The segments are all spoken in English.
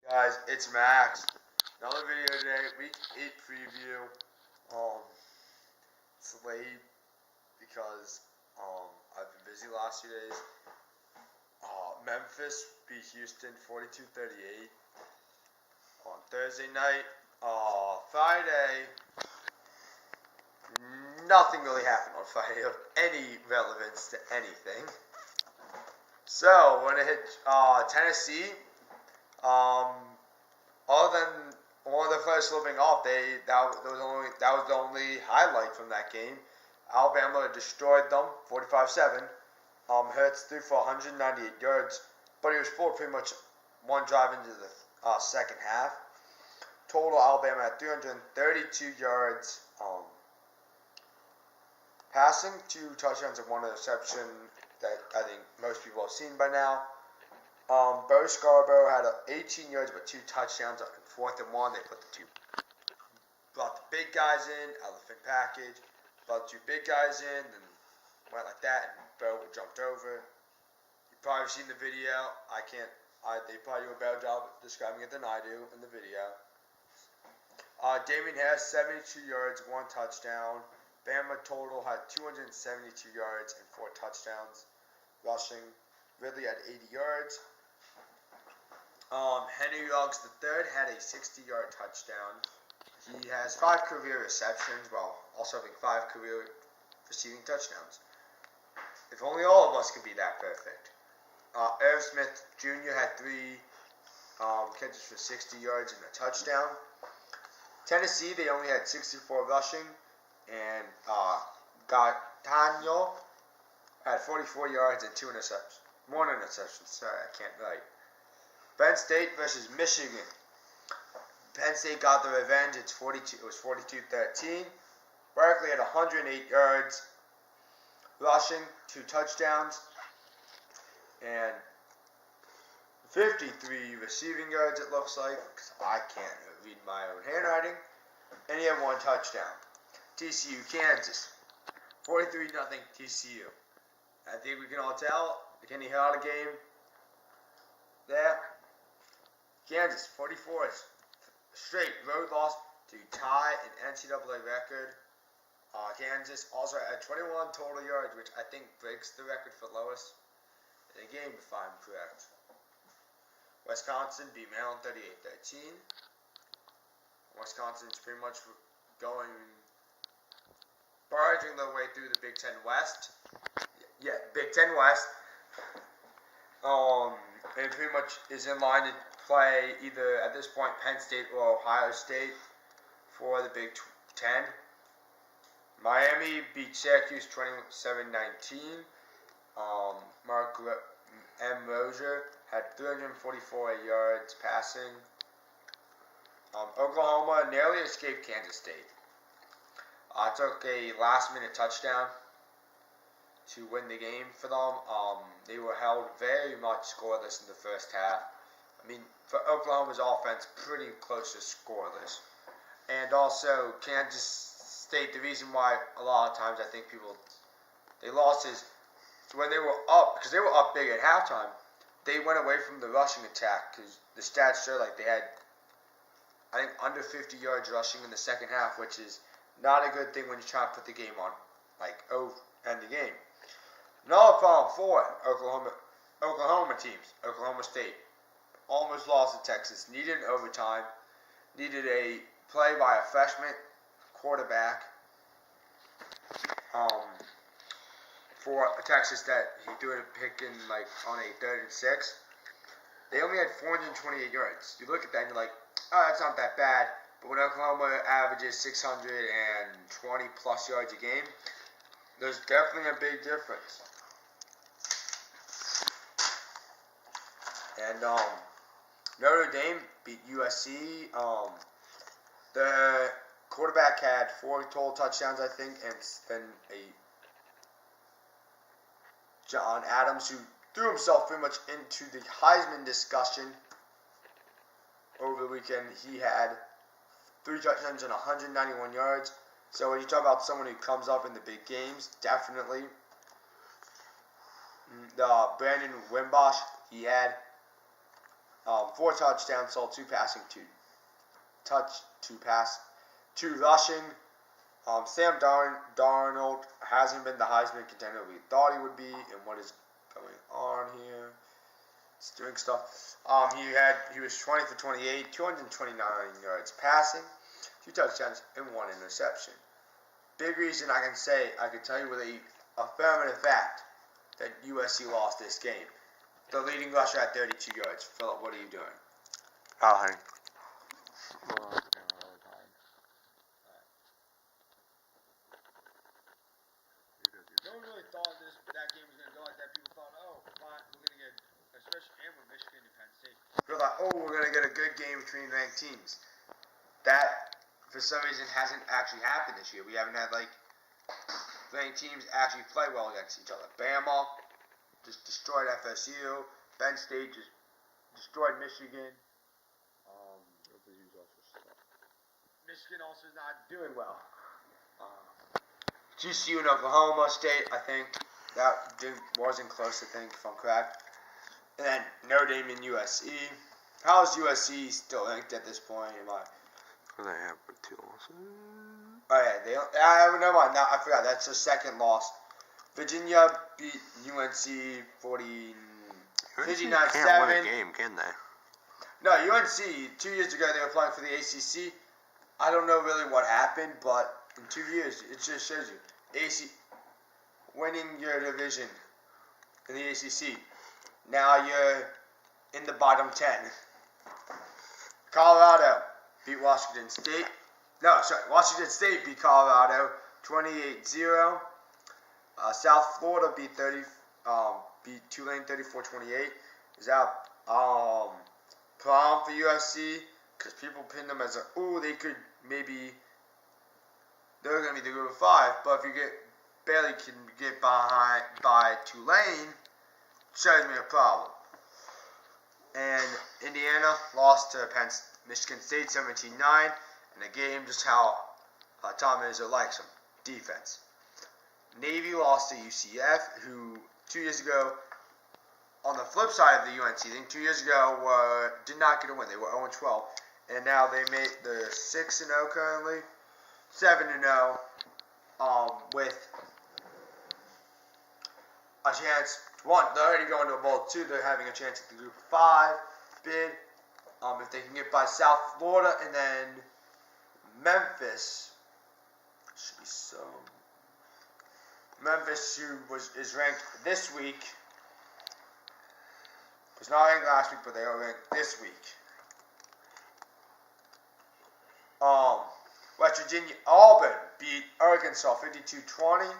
Guys, it's Max. Another video today, week 8 preview. It's late because I've been busy the last few days. Memphis beat Houston 42-38 on Thursday night. Friday, nothing really happened on Friday of any relevance to anything. So when it hit Tennessee, other than one of the players slipping off, that was the only highlight from that game. Alabama destroyed them 45-7. Hurts threw for 198 yards, but he was pulled pretty much one drive into the second half. Total Alabama had 332 yards passing, 2 touchdowns and 1 interception that I think most people have seen by now. Bo Scarborough had 18 yards but 2 touchdowns on 4th and 1. They brought the big guys in, elephant package, brought 2 big guys in, and went like that, and Bo jumped over. You've probably seen the video. They probably do a better job of describing it than I do in the video. Damian Harris, 72 yards, 1 touchdown. Bama total had 272 yards and 4 touchdowns. Rushing, Ridley had 80 yards. Henry Ruggs III had a 60-yard touchdown. He has 5 career receptions, while also having 5 career receiving touchdowns. If only all of us could be that perfect. Irv Smith Jr. had 3 catches for 60 yards and a touchdown. Tennessee, they only had 64 rushing, and Gattano had 44 yards and 2 interceptions. 1 interception, sorry, I can't write. Penn State versus Michigan. Penn State got the revenge. It was 42-13. Barkley had 108 yards rushing, 2 touchdowns, and 53 receiving yards, it looks like, because I can't read my own handwriting. And he had 1 touchdown. TCU, Kansas. 43-0 TCU. I think we can all tell. Can you hear out a game there? Kansas, 44 straight road loss to tie an NCAA record. Kansas also had 21 total yards, which I think breaks the record for lowest in a game, if I'm correct. Wisconsin beat Maryland 38-13. Wisconsin's pretty much barging their way through the Big Ten West. Yeah, Big Ten West. And pretty much is in line to play either, at this point, Penn State or Ohio State for the Big Ten. Miami beat Syracuse 27-19. Mark M. Rozier had 344 yards passing. Oklahoma narrowly escaped Kansas State. Took a last-minute touchdown to win the game for them. They were held very much scoreless in the first half. I mean, for Oklahoma's offense, pretty close to scoreless. And also, Kansas State, the reason why a lot of times I think they lost is when they were up, because they were up big at halftime, they went away from the rushing attack, because the stats show like they had, I think, under 50 yards rushing in the second half, which is not a good thing when you're trying to put the game on, end the game. Another problem for Oklahoma teams. Oklahoma State almost lost to Texas. Needed an overtime. Needed a play by a freshman quarterback for Texas that he threw a pick in on a 3rd and 6. They only had 428 yards. You look at that and you're like, oh, that's not that bad. But when Oklahoma averages 620 plus yards a game, there's definitely a big difference. And Notre Dame beat USC. The quarterback had 4 total touchdowns, I think, and then John Adams, who threw himself pretty much into the Heisman discussion over the weekend. He had 3 touchdowns and 191 yards. So when you talk about someone who comes up in the big games, definitely. Brandon Wimbush, he had 4 touchdowns, saw 2 passing, 2 pass, 2 rushing. Sam Darnold hasn't been the Heisman contender we thought he would be, and what is going on here? He's doing stuff. He was 20 for 28, 229 yards passing, 2 touchdowns, and 1 interception. Big reason I can tell you with a affirmative fact that USC lost this game. The leading rusher at 32 yards. Philip, what are you doing? Oh, honey. No one really thought that game was going to go like that. People thought, oh, fine, we're going to get, especially with Michigan and Penn State. People thought, oh, we're going to get a good game between ranked teams. That, for some reason, hasn't actually happened this year. We haven't had, ranked teams actually play well against each other. Bama just destroyed FSU. Penn State just destroyed Michigan. Michigan also is not doing well. GCU and Oklahoma State, I think that wasn't close. I think, if I'm correct. And then Notre Dame and USC. How is USC still ranked at this point? They have 2 losses. Oh yeah, never mind. Now I forgot. That's their second loss. Virginia beat UNC 59-7. Can't win a game, can they? No, UNC 2 years ago they were playing for the ACC. I don't know really what happened, but in 2 years it just shows you winning your division in the ACC. Now you're in the bottom 10. Colorado beat Washington State. Washington State beat Colorado 28-0. South Florida beat Tulane 34-28. Is that prom for USC? Because people pinned them as they're going to be the group of 5. But if you barely can get behind by Tulane, shows me a problem. And Indiana lost to Michigan State 17-9 in a game just how Tom Izzo likes them. Defense. Navy lost to UCF, who 2 years ago, on the flip side of the UNC thing, 2 years ago did not get a win. They were 0-12, and now they made the 6-0 currently, 7-0, with a chance. 1, they're already going to a bowl. 2, they're having a chance at the Group 5 bid. If they can get by South Florida, and then Memphis should be so. Memphis, who is ranked this week, was not ranked last week, but they are ranked this week. West Virginia, Auburn beat Arkansas 52-20.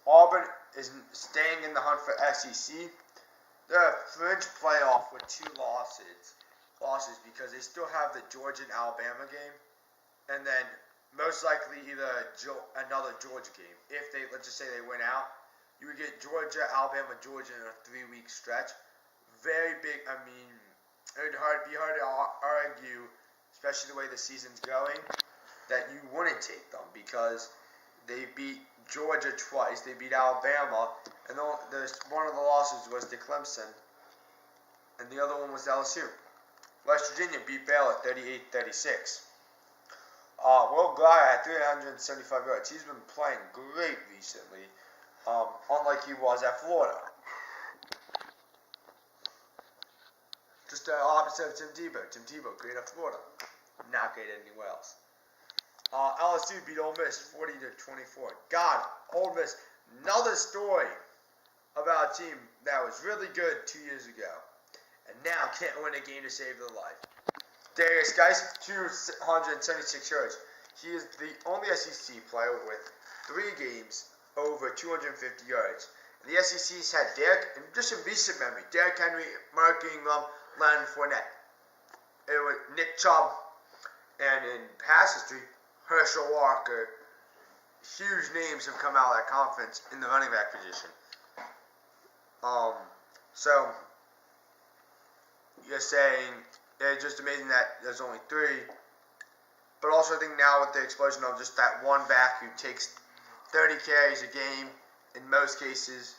Auburn is staying in the hunt for SEC. They're a fringe playoff with 2 losses because they still have the Georgia and Alabama game, and then most likely either another Georgia game. If they, let's just say they win out, you would get Georgia, Alabama, Georgia in a 3-week stretch. Very big. I mean, it would be hard to argue, especially the way the season's going, that you wouldn't take them because they beat Georgia twice. They beat Alabama, and one of the losses was to Clemson, and the other one was LSU. West Virginia beat Baylor 38-36. Will Guy had 375 yards. He's been playing great recently, unlike he was at Florida. Just the opposite of Tim Tebow. Tim Tebow, great at Florida, not great anywhere else. LSU beat Ole Miss 40-24. God, Ole Miss, another story about a team that was really good 2 years ago, and now can't win a game to save their life. Darius Geis, 276 yards. He is the only SEC player with 3 games over 250 yards. And the SEC's had and just in recent memory, Derrick Henry, Mark Ingram, Leonard Fournette. It was Nick Chubb, and in past history, Herschel Walker. Huge names have come out of that conference in the running back position. So you're saying it's just amazing that there's only 3. But also I think now with the explosion of just that one back who takes 30 carries a game, in most cases,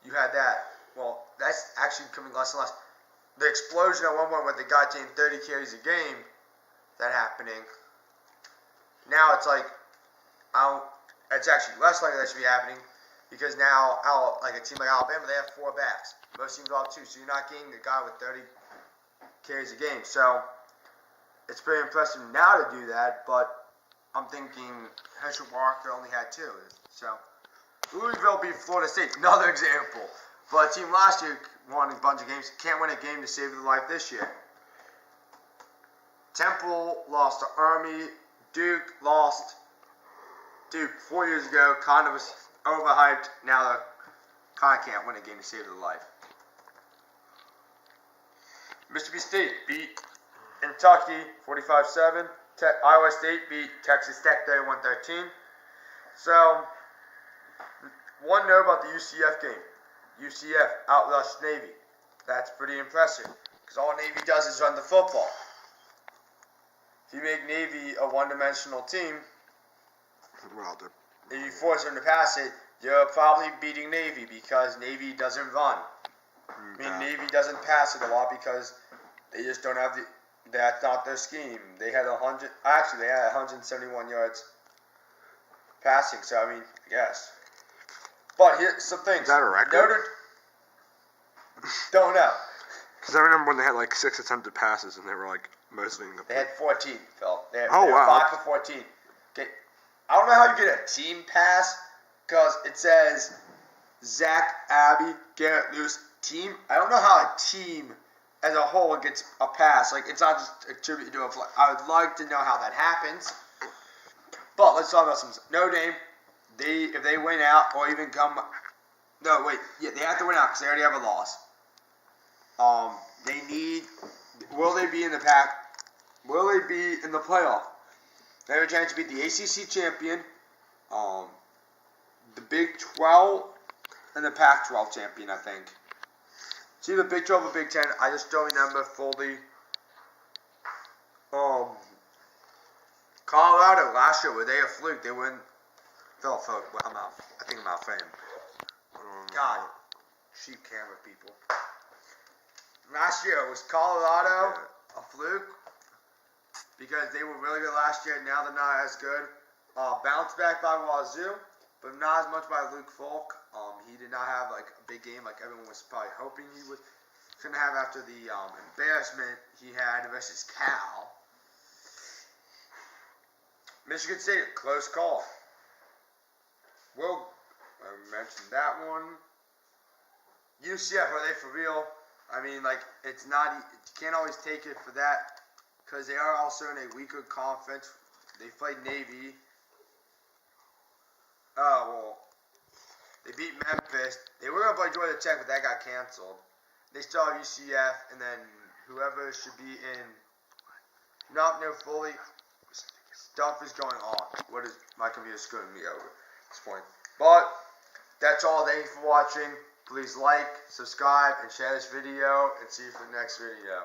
you had that. well, that's actually becoming less and less. The explosion at one point when the guy taking 30 carries a game, that happening. Now it's like, it's actually less likely that should be happening because now, like a team like Alabama, they have 4 backs. Most teams will have 2, so you're not getting the guy with 30 carries a game. So it's pretty impressive now to do that, but I'm thinking Herschel Walker only had 2. So Louisville beat Florida State, another example. But a team last year won a bunch of games, can't win a game to save their life this year. Temple lost to Army. Duke lost. Duke 4 years ago kind of was overhyped. Now they kind of can't win a game to save their life. Mississippi State beat Kentucky 45-7. Iowa State beat Texas Tech 31-13. So, one note about the UCF game. UCF outrushed Navy. That's pretty impressive because all Navy does is run the football. If you make Navy a one-dimensional team, if you force them to pass it, you're probably beating Navy because Navy doesn't run. Navy doesn't pass it a lot because they just don't have that's not their scheme. They had 171 yards passing, so I mean, yes. But here's some things. Is that a record? Don't know. Because I remember when they had like 6 attempted passes and they were like mostly in the. They had 14, Phil. They were wow. 5 for 14. Okay. I don't know how you get a team pass because it says Zach, Abby, Garrett, Lewis, team. I don't know how a team as a whole gets a pass. Like, it's not just attributed to a flag. I would like to know how that happens. But let's talk about some Notre Dame. If they win out or even come. No, wait. Yeah, they have to win out because they already have a loss. They need. Will they be in the pack? Will they be in the playoff? They have a chance to beat the ACC champion, the Big 12, and the Pac-12 champion, I think. It's either Big 12 or Big 10. I just don't remember fully. Colorado last year, were they a fluke? They win. Phil, I'm out. I think I'm out of frame. God, cheap camera people. Last year, was Colorado a fluke? Because they were really good last year, now they're not as good. Bounced back by Wazoo, but not as much by Luke Falk. He did not have like a big game like everyone was probably hoping he was going to have after the embarrassment he had versus Cal. Michigan State, close call. I mentioned that one. UCF, are they for real? I mean, like, it's not, you can't always take it for that because they are also in a weaker conference. They played Navy. Oh, well, they beat Memphis. They were going to play Georgia Tech, but that got canceled. They still have UCF, and then whoever should be in. Not know fully. Stuff is going on. What is my computer screwing me over at this point? But that's all. Thank you for watching. Please like, subscribe, and share this video, and see you for the next video.